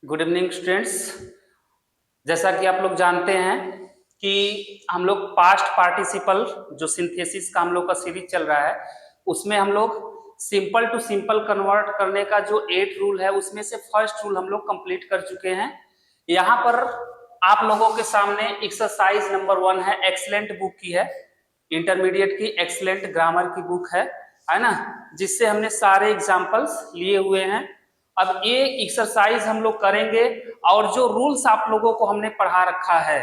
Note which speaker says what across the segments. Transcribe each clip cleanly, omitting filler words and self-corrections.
Speaker 1: Good evening students. जैसा कि आप लोग जानते हैं कि हम लोग पास्ट पार्टिसिपल जो सिंथेसिस का हम लोग का सीरीज चल रहा है उसमें हम लोग सिंपल टू सिंपल कन्वर्ट करने का जो 8 रूल है उसमें से फर्स्ट रूल हम लोग कंप्लीट कर चुके हैं। यहाँ पर आप लोगों के सामने एक्सरसाइज नंबर 1 है, एक्सीलेंट बुक की है, इंटरमीडिएट की एक्सीलेंट ग्रामर की बुक है ना, जिससे हमने सारे एग्जाम्पल्स लिए हुए हैं। अब ये एक्सरसाइज हम लोग करेंगे और जो रूल्स आप लोगों को हमने पढ़ा रखा है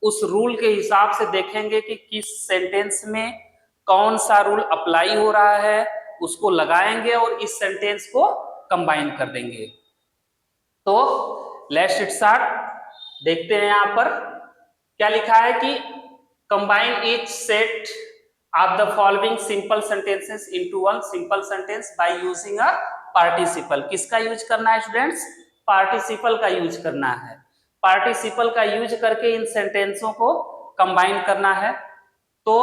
Speaker 1: उस रूल के हिसाब से देखेंगे कि किस सेंटेंस में कौन सा रूल अप्लाई हो रहा है, उसको लगाएंगे और इस सेंटेंस को कंबाइन कर देंगे। तो लेट्स स्टार्ट। देखते हैं यहाँ पर क्या लिखा है कि combine each set of the following simple sentences into one simple sentence by using a participle. किसका यूज करना है स्टूडेंट्स? पार्टिसिपल का यूज करना है। पार्टिसिपल का यूज करके इन सेंटेंसों को कंबाइन करना है। तो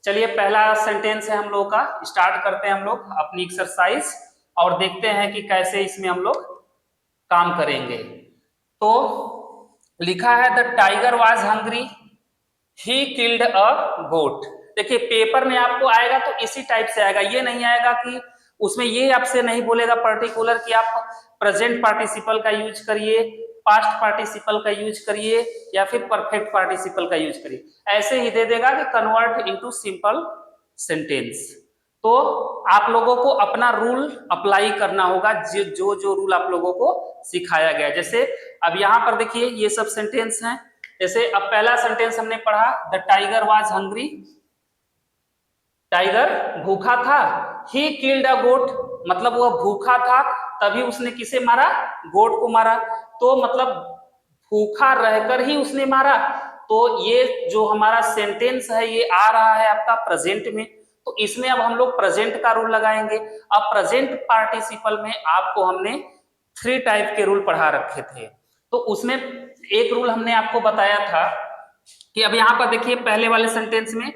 Speaker 1: चलिए पहला सेंटेंस है हम लोग का, स्टार्ट करते हैं हम लोग अपनी एक्सरसाइज और देखते हैं कि कैसे इसमें हम लोग काम करेंगे। तो लिखा है the tiger was hungry he killed a goat. देखिए पेपर में आपको आएगा तो इसी टाइप से आएगा, ये नहीं आएगा कि उसमें ये आपसे नहीं बोलेगा पर्टिकुलर कि आप प्रेजेंट पार्टिसिपल का यूज करिए, पास्ट पार्टिसिपल का यूज करिए या फिर परफेक्ट पार्टिसिपल का यूज करिए, ऐसे ही दे देगा कि कन्वर्ट इनटू सिंपल सेंटेंस। तो आप लोगों को अपना रूल अप्लाई करना होगा, जो रूल आप लोगों को सिखाया गया। जैसे अब यहाँ पर देखिए ये सब सेंटेंस हैं। जैसे अब पहला सेंटेंस हमने पढ़ा the tiger was hungry, tiger भूखा था। ही किल्ड अ गोट, मतलब वह भूखा था तभी उसने किसे मारा? गोट को मारा। तो मतलब भूखा रहकर ही उसने मारा। तो ये जो हमारा सेंटेंस है ये आ रहा है आपका प्रेजेंट में, तो इसमें अब हम लोग प्रेजेंट का रूल लगाएंगे। अब प्रेजेंट पार्टिसिपल में आपको हमने 3 टाइप के रूल पढ़ा रखे थे, तो उसमें एक रूल हमने आपको बताया था कि अब यहाँ पर देखिए पहले वाले सेंटेंस में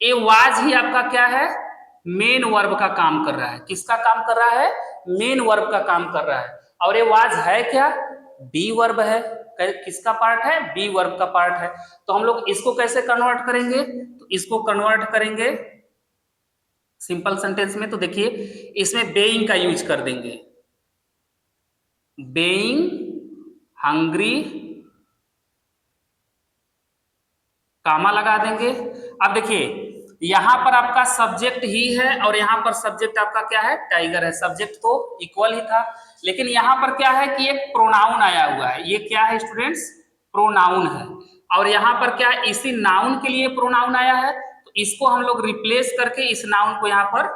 Speaker 1: ए वाज ही आपका क्या है? मेन वर्ब का काम कर रहा है। किसका काम कर रहा है? मेन वर्ब का काम कर रहा है। और ए वाज है क्या? बी वर्ब है। किसका पार्ट है? बी वर्ब का पार्ट है। तो हम लोग इसको कैसे कन्वर्ट करेंगे? तो इसको कन्वर्ट करेंगे सिंपल सेंटेंस में। तो देखिए इसमें बेइंग का यूज कर देंगे, बेइंग हंग्री, कामा लगा देंगे। अब देखिए यहां पर आपका सब्जेक्ट ही है और यहां पर सब्जेक्ट आपका क्या है? टाइगर है। सब्जेक्ट तो इक्वल ही था, लेकिन यहां पर क्या है कि एक प्रोनाउन आया हुआ है। ये क्या है स्टूडेंट्स? प्रोनाउन है। और यहां पर क्या है? इसी नाउन के लिए प्रोनाउन आया है, तो इसको हम लोग रिप्लेस करके इस नाउन को यहां पर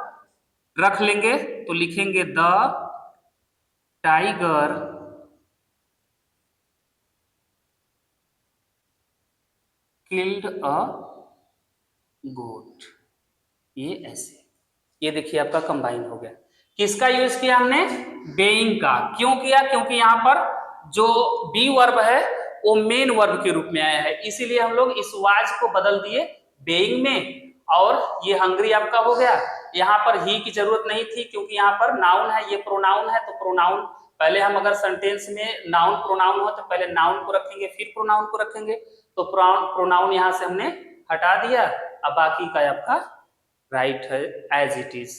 Speaker 1: रख लेंगे। तो लिखेंगे द टाइगर किल्ड अ गोट। ये ऐसे, ये देखिए आपका कंबाइन हो गया। किसका यूज किया हमने? बेइंग का। क्यों किया? क्योंकि यहाँ पर जो बी वर्ब है वो मेन वर्ब के रूप में आया है, इसीलिए हम लोग इस वाज को बदल दिए बेइंग में। और ये हंग्री आपका हो गया। यहाँ पर ही की जरूरत नहीं थी क्योंकि यहाँ पर नाउन है, ये प्रोनाउन है। तो प्रोनाउन पहले हम अगर सेंटेंस में नाउन प्रोनाउन हो तो पहले नाउन को रखेंगे फिर प्रोनाउन को रखेंगे। तो प्रोनाउन यहां से हमने हटा दिया। अब बाकी का आपका राइट है एज इट इज।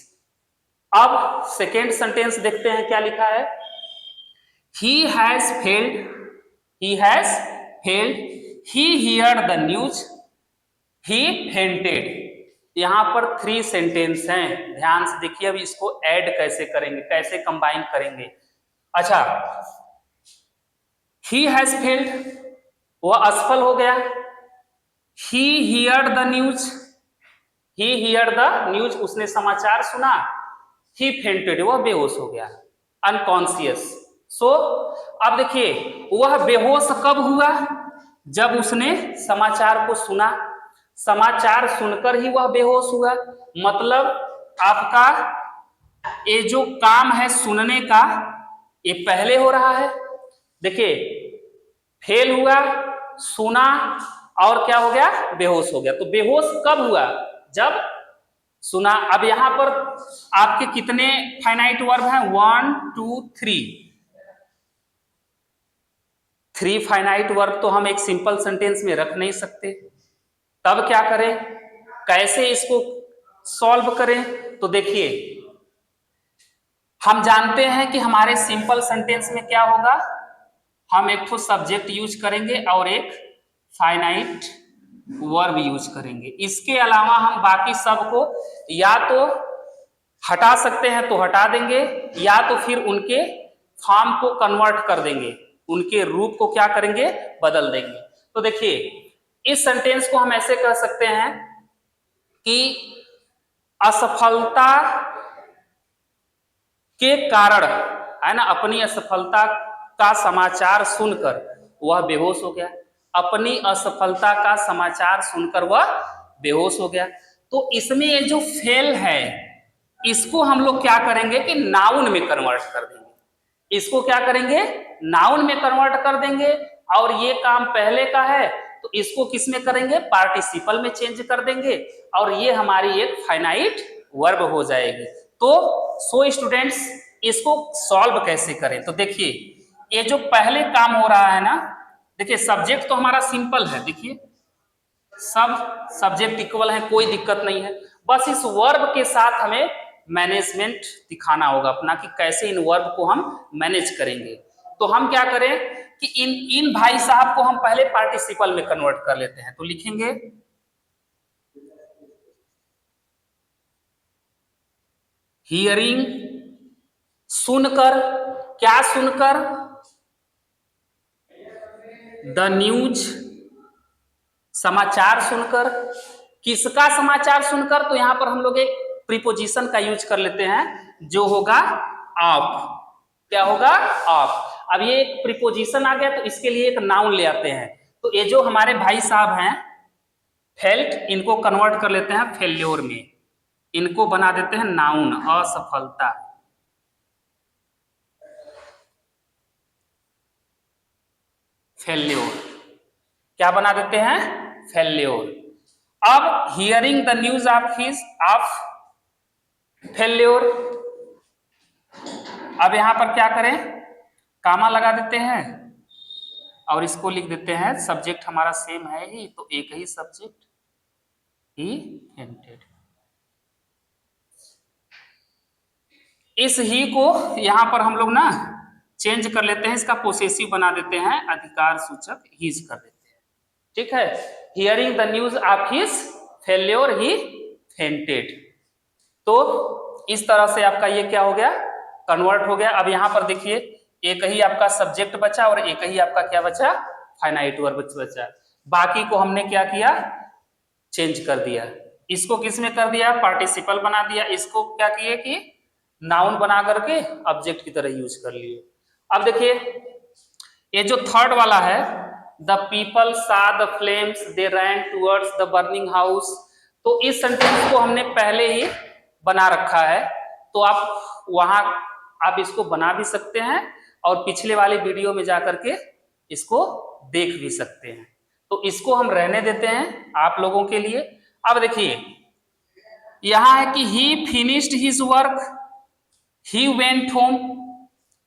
Speaker 1: अब सेकेंड सेंटेंस देखते हैं क्या लिखा है। He has failed, he has failed, he heard the news, he fainted. यहां पर 3 सेंटेंस हैं, ध्यान से देखिए। अब इसको ऐड कैसे करेंगे, कैसे कंबाइन करेंगे। अच्छा, ही हैज फेल्ड वह असफल हो गया। He heard the news, he hear the news उसने समाचार सुना। ही फेंटेड वह बेहोश हो गया, अनकॉन्शियस। सो अब देखिए वह बेहोश कब हुआ? जब उसने समाचार को सुना। समाचार सुनकर ही वह बेहोश हुआ। मतलब आपका ये जो काम है सुनने का ये पहले हो रहा है। देखिए फेल हुआ, सुना और क्या हो गया? बेहोश हो गया। तो बेहोश कब हुआ? जब सुना। अब यहां पर आपके कितने फाइनाइट वर्ब हैं? 1 2 3। 3 फाइनाइट वर्ब तो हम एक सिंपल सेंटेंस में रख नहीं सकते, तब क्या करें, कैसे इसको सॉल्व करें? तो देखिए, हम जानते हैं कि हमारे सिंपल सेंटेंस में क्या होगा, हम एक तो सब्जेक्ट यूज करेंगे और एक फाइनाइट वर्ब यूज करेंगे। इसके अलावा हम बाकी सबको या तो हटा सकते हैं तो हटा देंगे, या तो फिर उनके फॉर्म को कन्वर्ट कर देंगे, उनके रूप को क्या करेंगे, बदल देंगे। तो देखिए, इस सेंटेंस को हम ऐसे कह सकते हैं कि असफलता के कारण, है ना, अपनी असफलता का समाचार सुनकर वह बेहोश हो गया। अपनी असफलता का समाचार सुनकर वह बेहोश हो गया। तो इसमें ये जो फेल है, इसको हम लोग क्या करेंगे कि नाउन में कन्वर्ट कर देंगे। इसको क्या करेंगे, नाउन में कन्वर्ट कर देंगे। और ये काम पहले का है तो इसको किस में करेंगे, पार्टिसिपल में चेंज कर देंगे, और ये हमारी एक फाइनाइट वर्ब हो जाएगी। तो सो स्टूडेंट्स, इसको सॉल्व कैसे करें? तो देखिए, ये जो पहले काम हो रहा है ना, देखिए सब्जेक्ट तो हमारा सिंपल है, देखिए सब सब्जेक्ट इक्वल है, कोई दिक्कत नहीं है। बस इस वर्ब के साथ हमें मैनेजमेंट दिखाना होगा अपना, कि कैसे इन वर्ब को हम मैनेज करेंगे। तो हम क्या करें कि इन भाई साहब को हम पहले पार्टिसिपल में कन्वर्ट कर लेते हैं। तो लिखेंगे हियरिंग, सुनकर, क्या सुनकर, द न्यूज, समाचार सुनकर। किसका समाचार सुनकर? तो यहां पर हम लोग एक प्रीपोजिशन का यूज कर लेते हैं जो होगा ऑफ। क्या होगा? ऑफ। अब ये एक प्रीपोजिशन आ गया तो इसके लिए एक नाउन ले आते हैं। तो ये जो हमारे भाई साहब हैं फेल्ट, इनको कन्वर्ट कर लेते हैं फेल्योर में, इनको बना देते हैं नाउन, असफलता। फेल्योर क्या बना देते हैं? फेल्योर। अब hearing the news of his of failure, अब यहां पर क्या करें, कामा लगा देते हैं और इसको लिख देते हैं, सब्जेक्ट हमारा सेम है ही तो एक ही सब्जेक्ट, ही फेंटेड। इस ही को यहां पर हम लोग ना चेंज कर लेते हैं, इसका पोसेसिव बना देते हैं, अधिकार सूचक हीज कर देते हैं। ठीक है, hearing the news of his failure he fainted. तो इस तरह से आपका ये क्या हो गया, कन्वर्ट हो गया। अब यहां पर देखिए, एक ही आपका सब्जेक्ट बचा और एक ही आपका क्या बचा, फाइनाइट वर्ब बचा। बाकी को हमने क्या किया, चेंज कर दिया। इसको किस में कर दिया, पार्टिसिपल बना दिया। इसको क्या किए कि नाउन बना करके ऑब्जेक्ट की तरह यूज कर लिए। अब देखिए, ये जो थर्ड वाला है, द पीपल सा the flames they rain towards the burning house, तो इस सेंटेंस को हमने पहले ही बना रखा है। तो आप वहां आप इसको बना भी सकते हैं और पिछले वाले वीडियो में जाकर के इसको देख भी सकते हैं। तो इसको हम रहने देते हैं आप लोगों के लिए। अब देखिए, यहां है कि ही finished his work, he went home.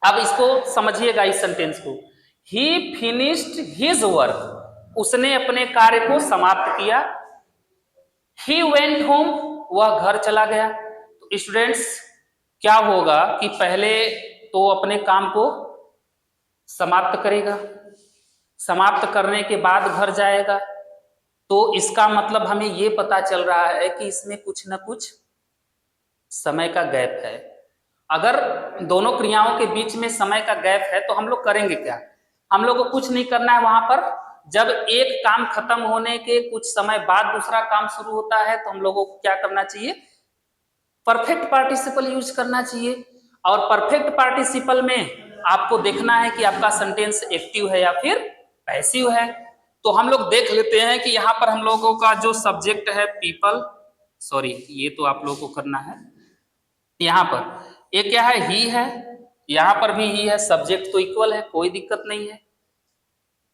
Speaker 1: अब इसको समझिएगा, इस सेंटेंस को, ही फिनिश्ड हिज वर्क, उसने अपने कार्य को समाप्त किया। ही वेंट होम, वह घर चला गया। तो स्टूडेंट्स, क्या होगा कि पहले तो अपने काम को समाप्त करेगा, समाप्त करने के बाद घर जाएगा। तो इसका मतलब हमें ये पता चल रहा है कि इसमें कुछ ना कुछ समय का गैप है। अगर दोनों क्रियाओं के बीच में समय का गैप है तो हम लोग करेंगे क्या, हम लोग को कुछ नहीं करना है। वहां पर जब एक काम खत्म होने के कुछ समय बाद दूसरा काम शुरू होता है तो हम लोगों को क्या करना चाहिए, परफेक्ट पार्टिसिपल यूज करना चाहिए। और परफेक्ट पार्टिसिपल में आपको देखना है कि आपका सेंटेंस एक्टिव है या फिर पैसिव है। तो हम लोग देख लेते हैं कि यहाँ पर हम लोगों का जो सब्जेक्ट है पीपल, सॉरी ये तो आप लोगों को करना है, यहाँ पर ये क्या है, ही है, यहाँ पर भी ही है, सब्जेक्ट तो इक्वल है, कोई दिक्कत नहीं है।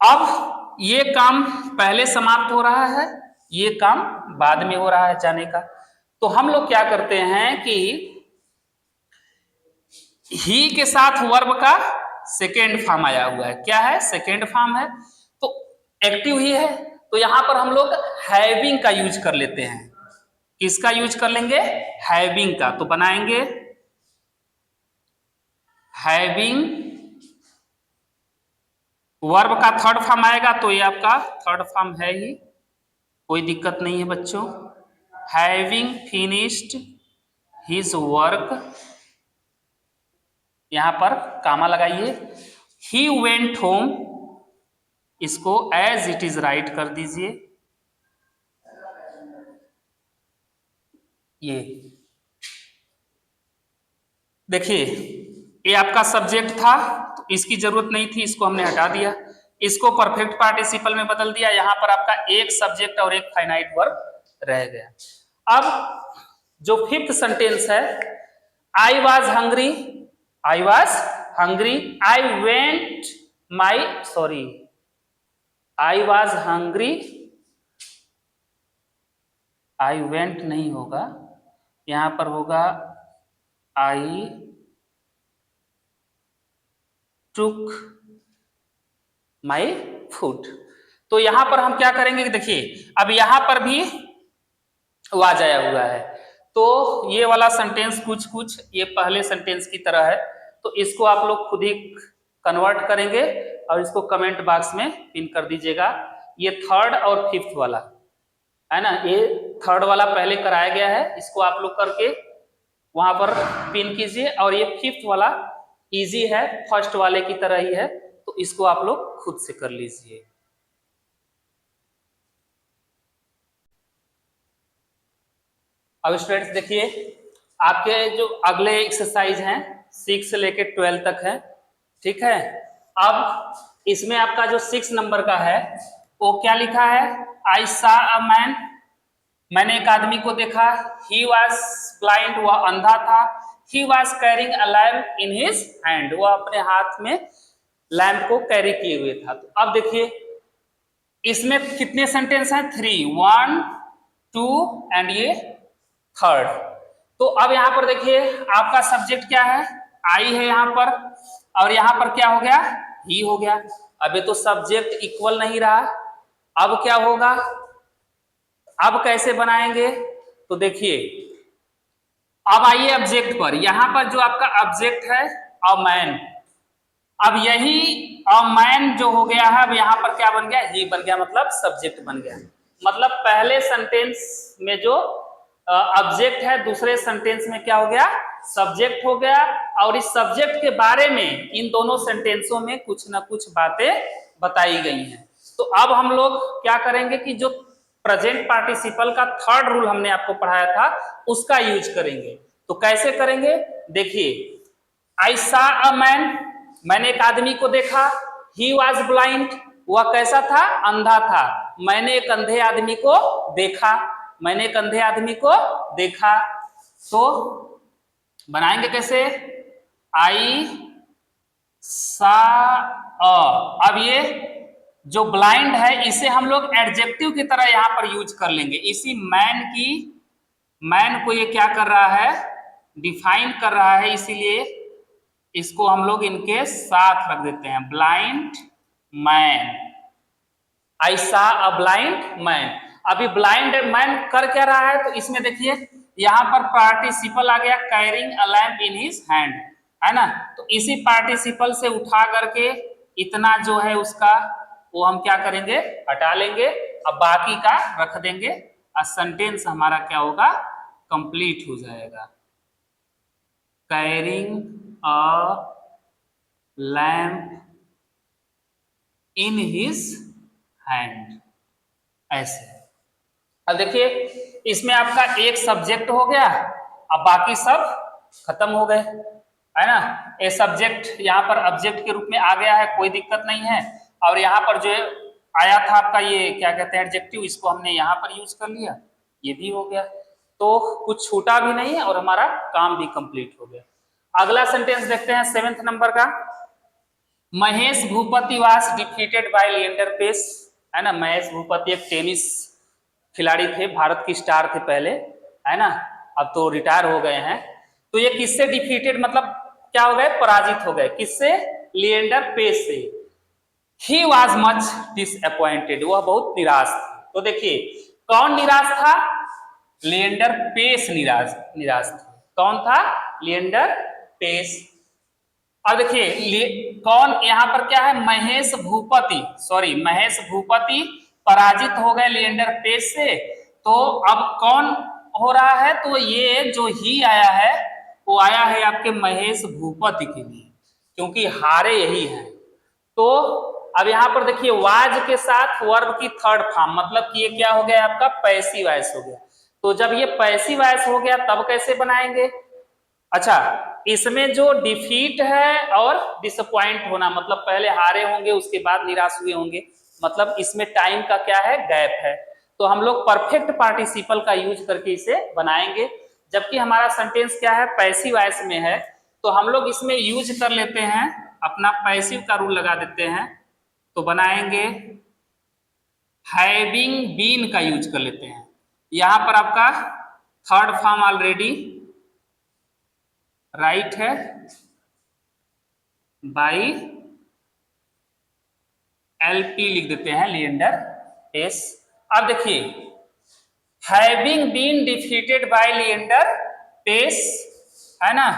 Speaker 1: अब ये काम पहले समाप्त हो रहा है, ये काम बाद में हो रहा है जाने का। तो हम लोग क्या करते हैं कि ही के साथ वर्ब का सेकेंड फॉर्म आया हुआ है। क्या है? सेकेंड फॉर्म है, तो एक्टिव ही है, तो यहां पर हम लोग हैविंग का यूज कर लेते हैं। किसका यूज कर लेंगे? हैविंग का। तो बनाएंगे हैविंग, वर्ब का थर्ड फॉर्म आएगा, तो ये आपका थर्ड फॉर्म है ही, कोई दिक्कत नहीं है बच्चों। हैविंग फिनिश्ड हिज वर्क, यहां पर कामा लगाइए। ही वेंट होम, इसको एज इट इज राइट कर दीजिए। ये देखिए, ये आपका सब्जेक्ट था, तो इसकी जरूरत नहीं थी, इसको हमने हटा दिया, इसको परफेक्ट पार्टिसिपल में बदल दिया। यहां पर आपका एक सब्जेक्ट और एक फाइनाइट वर्ब रह गया। अब जो फिफ्थ सेंटेंस है, I was hungry, I was hungry, I went my, sorry, I was hungry, I went नहीं होगा, यहां पर होगा आई टुक माई फूड। तो यहां पर हम क्या करेंगे कि देखिए, अब यहां पर भी वाज आया हुआ है, तो ये वाला सेंटेंस कुछ कुछ ये पहले सेंटेंस की तरह है, तो इसको आप लोग खुद ही कन्वर्ट करेंगे और इसको कमेंट बॉक्स में पिन कर दीजिएगा। ये थर्ड और फिफ्थ वाला है ना, ये थर्ड वाला पहले कराया गया है, इसको आप लोग करके वहां पर पिन कीजिए, और ये फिफ्थ वाला इजी है, फर्स्ट वाले की तरह ही है, तो इसको आप लोग खुद से कर लीजिए। अब स्टूडेंट्स देखिए, आपके जो अगले एक्सरसाइज हैं 6 से लेके 12 तक है, ठीक है। अब इसमें आपका जो 6 नंबर का है वो क्या लिखा है? आई सा अ मैन, मैंने एक आदमी को देखा। ही वॉज ब्लाइंड, वह अंधा था। He was carrying a lamp in his hand, वह अपने हाथ में लैम्प को कैरी किए हुए था। तो अब देखिए, इसमें कितने सेंटेंस हैं? 3, 1, 2 एंड ये थर्ड। तो अब यहां पर देखिए, आपका सब्जेक्ट क्या है? आई है यहां पर, और यहां पर क्या हो गया? ही हो गया। अब ये तो सब्जेक्ट इक्वल नहीं रहा, अब क्या होगा? अब कैसे बनाएंगे? तो देखिए, अब आइए ऑब्जेक्ट पर। यहां पर जो आपका ऑब्जेक्ट है अ मैन, अब यही अ मैन जो हो गया है, अब यहां पर क्या बन गया? ही बन गया, मतलब सब्जेक्ट बन गया। मतलब पहले सेंटेंस में जो ऑब्जेक्ट है, दूसरे सेंटेंस में क्या हो गया? सब्जेक्ट हो गया। और इस सब्जेक्ट के बारे में इन दोनों सेंटेंसों में कुछ ना कुछ बातें बताई गई हैं। तो अब हम लोग क्या करेंगे कि जो प्रेजेंट पार्टिसिपल का थर्ड रूल हमने आपको पढ़ाया था, उसका यूज करेंगे। तो कैसे करेंगे? देखिए, आई सा अ मैन, मैंने एक आदमी को देखा। ही वॉज ब्लाइंड, वह कैसा था? अंधा था। मैंने एक अंधे आदमी को देखा, मैंने एक अंधे आदमी को देखा। तो बनाएंगे कैसे? आई सा अ, अब ये जो ब्लाइंड है इसे हम लोग एडजेक्टिव की तरह यहां पर यूज कर लेंगे। इसी मैन की, मैन को ये क्या कर रहा है? डिफाइन कर रहा है, इसीलिए इसको हम लोग इनके साथ रख देते हैं, blind man. I saw a blind man. अभी ब्लाइंड मैन कर क्या रहा है? तो इसमें देखिए, यहां पर पार्टिसिपल आ गया, carrying a lamp in his hand, है ना। तो इसी पार्टिसिपल से उठा करके इतना जो है उसका, वो हम क्या करेंगे? हटा लेंगे, अब बाकी का रख देंगे, और सेंटेंस हमारा क्या होगा? कंप्लीट हो जाएगा। Carrying a lamp in his hand, ऐसे। अब देखिए, इसमें आपका एक सब्जेक्ट हो गया, अब बाकी सब खत्म हो गए, है ना। ये सब्जेक्ट यहाँ पर ऑब्जेक्ट के रूप में आ गया है, कोई दिक्कत नहीं है। और यहाँ पर जो आया था आपका ये क्या कहते हैं? एडजेक्टिव, इसको हमने यहाँ पर यूज कर लिया, ये भी हो गया। तो कुछ छूटा भी नहीं है और हमारा काम भी कंप्लीट हो गया। अगला सेंटेंस देखते हैं 7th नंबर का। Mahesh Bhupathi was defeated by Leander Paes, है ना। महेश भूपति एक टेनिस खिलाड़ी थे, भारत की स्टार थे पहले, है ना, अब तो रिटायर हो गए हैं। तो ये किससे डिफीटेड, मतलब क्या हो गए? पराजित हो गए। किससे? लिएंडर पेस से। ही वॉज मच डिसअपॉइंटेड, वह बहुत निराश था। तो देखिए कौन निराश था? लिएंडर पेस निराश था। कौन था? लिएंडर पेस। अब देखिए कौन यहाँ पर क्या है? महेश भूपति, सॉरी महेश भूपति पराजित हो गए लिएंडर पेस से। तो अब कौन हो रहा है? तो ये जो ही आया है वो आया है आपके महेश भूपति के लिए, क्योंकि हारे यही है। तो अब यहाँ पर देखिए वाज के साथ वर्ब की थर्ड फॉर्म, मतलब कि ये क्या हो गया आपका? पैसिव वॉइस हो गया। तो जब ये पैसिव वॉइस हो गया तब कैसे बनाएंगे? अच्छा, इसमें जो डिफीट है और डिसअपॉइंट होना, मतलब पहले हारे होंगे उसके बाद निराश हुए होंगे, मतलब इसमें टाइम का क्या है? गैप है। तो हम लोग परफेक्ट पार्टिसिपल का यूज करके इसे बनाएंगे। जबकि हमारा सेंटेंस क्या है? पैसिव वॉइस में है, तो हम लोग इसमें यूज कर लेते हैं अपना पैसिव का रूल लगा देते हैं। तो बनाएंगे हैविंग बीन का यूज कर लेते हैं। यहां पर आपका थर्ड फॉर्म ऑलरेडी राइट है, बाई एलपी लिख देते हैं, लिएंडर पेस। अब देखिए having been defeated by Leander Paes, है ना।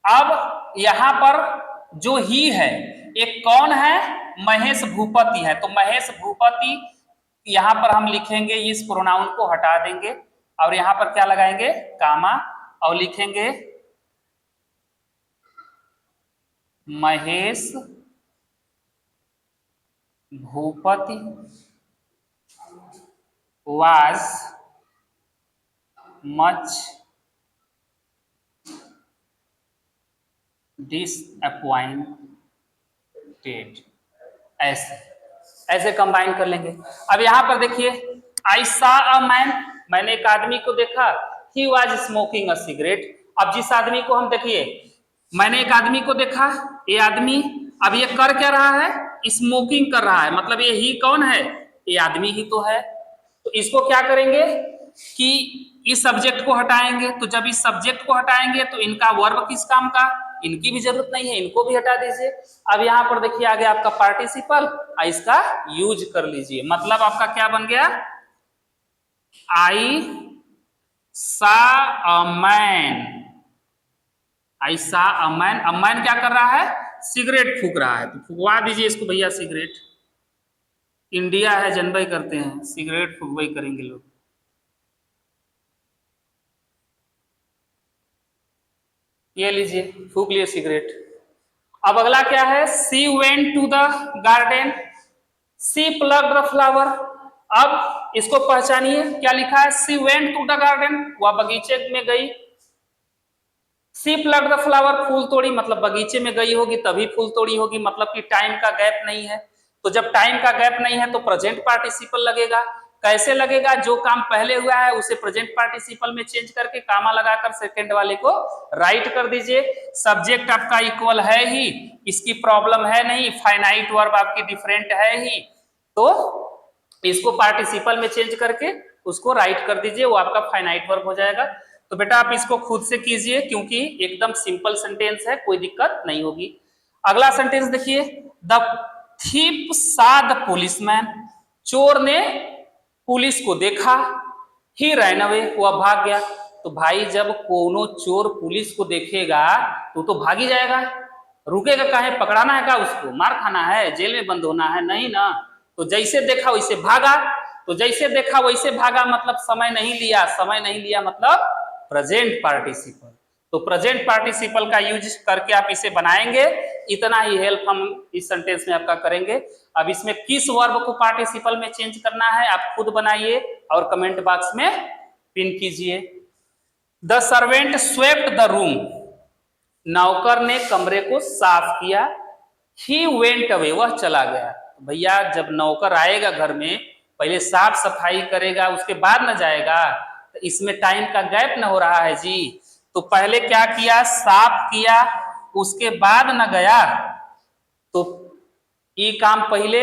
Speaker 1: अब यहां पर जो ही है एक कौन है? महेश भूपति है। तो महेश भूपति यहां पर हम लिखेंगे, इस प्रोनाउन को हटा देंगे और यहां पर क्या लगाएंगे? कामा, और लिखेंगे Mahesh Bhupathi was much disappointed, ऐसे कंबाइन कर लेंगे। अब यहां पर देखिए आई सॉ अ मैन, मैंने एक आदमी को देखा, he was smoking a cigarette. अब जिस आदमी को हम देखिए मैंने एक आदमी को देखा, ये आदमी अब ये कर क्या रहा है? स्मोकिंग कर रहा है, मतलब ये ही कौन है? ये आदमी ही तो है। तो इसको क्या करेंगे कि इस सब्जेक्ट को हटाएंगे। तो जब इस सब्जेक्ट को हटाएंगे तो इनका वर्ब किस काम का? इनकी भी जरूरत नहीं है, इनको भी हटा दीजिए। अब यहां पर देखिए आगे आपका पार्टिसिपल, इसका यूज कर लीजिए, मतलब आपका क्या बन गया? आई saw a man, I saw a man. A man क्या कर रहा है? सिगरेट फूक रहा है, तो फुकवा दीजिए इसको भैया सिगरेट। इंडिया है, जनवई करते हैं, सिगरेट फुकवाई करेंगे लोग। ये लीजिए फूक लिए सिगरेट। अब अगला क्या है? She went to the garden, she plugged the flower. अब इसको पहचानिए, क्या लिखा है? She went to the garden, वह बगीचे में गई। सी प्लग्ड द फ्लावर, फूल तोड़ी, मतलब बगीचे में गई होगी तभी फूल तोड़ी होगी, मतलब कि टाइम का गैप नहीं है। तो जब टाइम का गैप नहीं है तो प्रेजेंट पार्टिसिपल लगेगा। कैसे लगेगा? जो काम पहले हुआ है उसे प्रेजेंट पार्टिसिपल में चेंज करके कामा लगाकर सेकंड वाले को राइट कर दीजिए। सब्जेक्ट आपका इक्वल है ही, इसकी प्रॉब्लम है नहीं, फाइनाइट वर्ब आपकी डिफरेंट है ही, तो इसको पार्टिसिपल में चेंज करके उसको राइट कर दीजिए, वो आपका फाइनाइट वर्ब हो जाएगा। तो बेटा आप इसको खुद से कीजिए क्योंकि एकदम सिंपल सेंटेंस है, कोई दिक्कत नहीं होगी। अगला सेंटेंस देखिए, the thief saw the policeman, चोर ने पुलिस को देखा, ही रैन अवे, वह भाग गया। तो भाई जब कोनो चोर पुलिस को देखेगा तो भाग ही जाएगा, रुकेगा काहे? पकड़ाना है क्या उसको? मार खाना है? जेल में बंद होना है? नहीं ना। तो जैसे देखा वैसे भागा, तो जैसे देखा वैसे भागा मतलब समय नहीं लिया, समय नहीं लिया मतलब प्रेजेंट पार्टिसिपल। तो प्रेजेंट पार्टिसिपल का यूज करके आप इसे बनाएंगे। इतना ही हेल्प हम इस सेंटेंस में आपका करेंगे। अब इसमें किस वर्ब को पार्टिसिपल में चेंज करना है आप खुद बनाइए और कमेंट बॉक्स में पिन कीजिए। The servant swept the room, नौकर ने कमरे को साफ किया। ही वेंट अवे, वह चला गया। भैया जब नौकर आएगा घर में पहले साफ सफाई करेगा उसके बाद न जाएगा, तो इसमें टाइम का गैप न हो रहा है जी। तो पहले क्या किया? साफ किया, उसके बाद न गया, तो ये काम पहले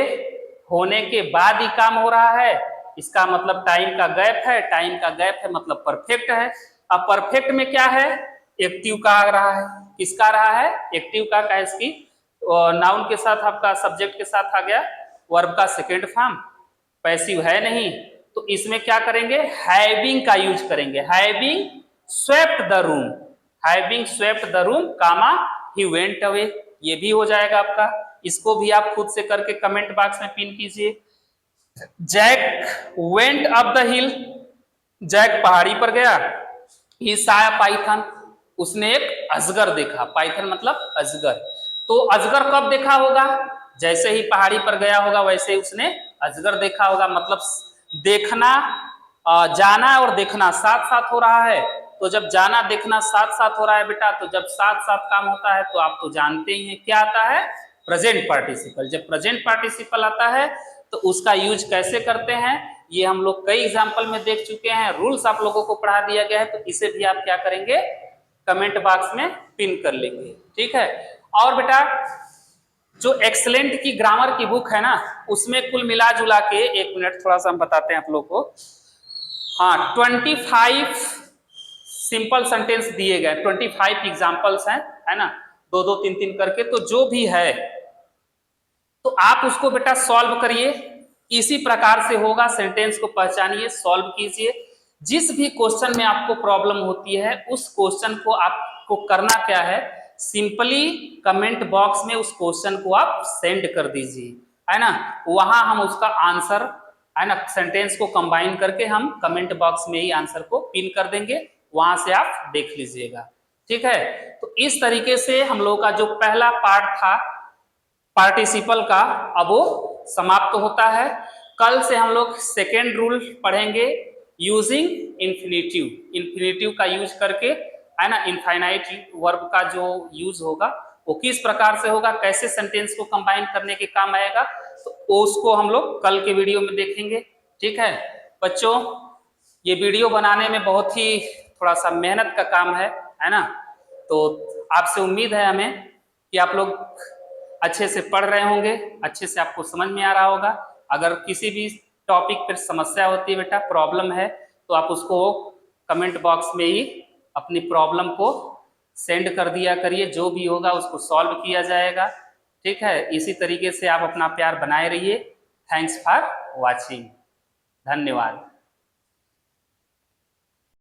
Speaker 1: होने के बाद ही काम हो रहा है, इसका मतलब टाइम का गैप है। टाइम का गैप है मतलब परफेक्ट है। अब परफेक्ट में क्या है? एक्टिव का आ रहा है, किसका आ रहा है, एक्टिव का इसकी नाउन के साथ आपका सब्जेक्ट के साथ आ गया वर्ब का सेकेंड फॉर्म, पैसिव है नहीं, तो इसमें क्या करेंगे, हैविंग का यूज करेंगे, having swept the room, having swept the room comma he went away, ये भी हो जाएगा आपका। इसको भी आप खुद से करके कमेंट बॉक्स में पिन कीजिए। Jack went up the hill, Jack पहाड़ी पर गया, ही साया पाइथन, उसने एक अजगर देखा, पाइथन मतलब अजगर, तो अजगर कब देखा होगा, जैसे ही पहाड़ी पर गया होगा वैसे ही उसने अजगर देखा होगा, मतलब देखना जाना और देखना साथ साथ हो रहा है, तो जब जाना देखना साथ साथ हो रहा है बेटा, तो जब साथ साथ काम होता है तो आप तो जानते ही हैं क्या आता है, प्रेजेंट पार्टिसिपल। जब प्रेजेंट पार्टिसिपल आता है तो उसका यूज कैसे करते हैं, ये हम लोग कई एग्जाम्पल में देख चुके हैं, रूल्स आप लोगों को पढ़ा दिया गया है, तो इसे भी आप क्या करेंगे, कमेंट बॉक्स में पिन कर लेंगे, ठीक है। और बेटा जो एक्सलेंट की ग्रामर की बुक है ना, उसमें कुल मिला जुला के, एक मिनट थोड़ा सा हम बताते हैं आप लोग को, हाँ 25 सिंपल सेंटेंस दिए गए, 25 एग्जाम्पल्स हैं, है ना, दो दो तीन तीन करके, तो जो भी है तो आप उसको बेटा सॉल्व करिए, इसी प्रकार से होगा, सेंटेंस को पहचानिए, सॉल्व कीजिए, जिस भी क्वेश्चन में आपको प्रॉब्लम होती है उस क्वेश्चन को आपको करना क्या है, सिंपली कमेंट बॉक्स में उस क्वेश्चन को आप सेंड कर दीजिए, है ना, वहां हम उसका आंसर, है ना, सेंटेंस को कंबाइन करके हम कमेंट बॉक्स में ही आंसर को पिन कर देंगे, वहां से आप देख लीजिएगा, ठीक है। तो इस तरीके से हम लोग का जो पहला पार्ट था पार्टिसिपल का, अब वो समाप्त होता है। कल से हम लोग सेकेंड रूल पढ़ेंगे, यूजिंग इन्फिनेटिव, इन्फिनेटिव का यूज करके, है ना, इनफाइनाइट वर्ब का जो यूज होगा वो किस प्रकार से होगा, कैसे सेंटेंस को कंबाइन करने के काम आएगा, तो उसको हम लोग कल के वीडियो में देखेंगे, ठीक है बच्चों। ये वीडियो बनाने में बहुत ही थोड़ा सा मेहनत का काम है ना, तो आपसे उम्मीद है हमें कि आप लोग अच्छे से पढ़ रहे होंगे, अच्छे से आपको समझ में आ रहा होगा। अगर किसी भी टॉपिक पर समस्या होती है बेटा, प्रॉब्लम है, तो आप उसको कमेंट बॉक्स में ही अपनी प्रॉब्लम को सेंड कर दिया करिए, जो भी होगा उसको सॉल्व किया जाएगा, ठीक है। इसी तरीके से आप अपना प्यार बनाए रहिए। थैंक्स फॉर वॉचिंग, धन्यवाद।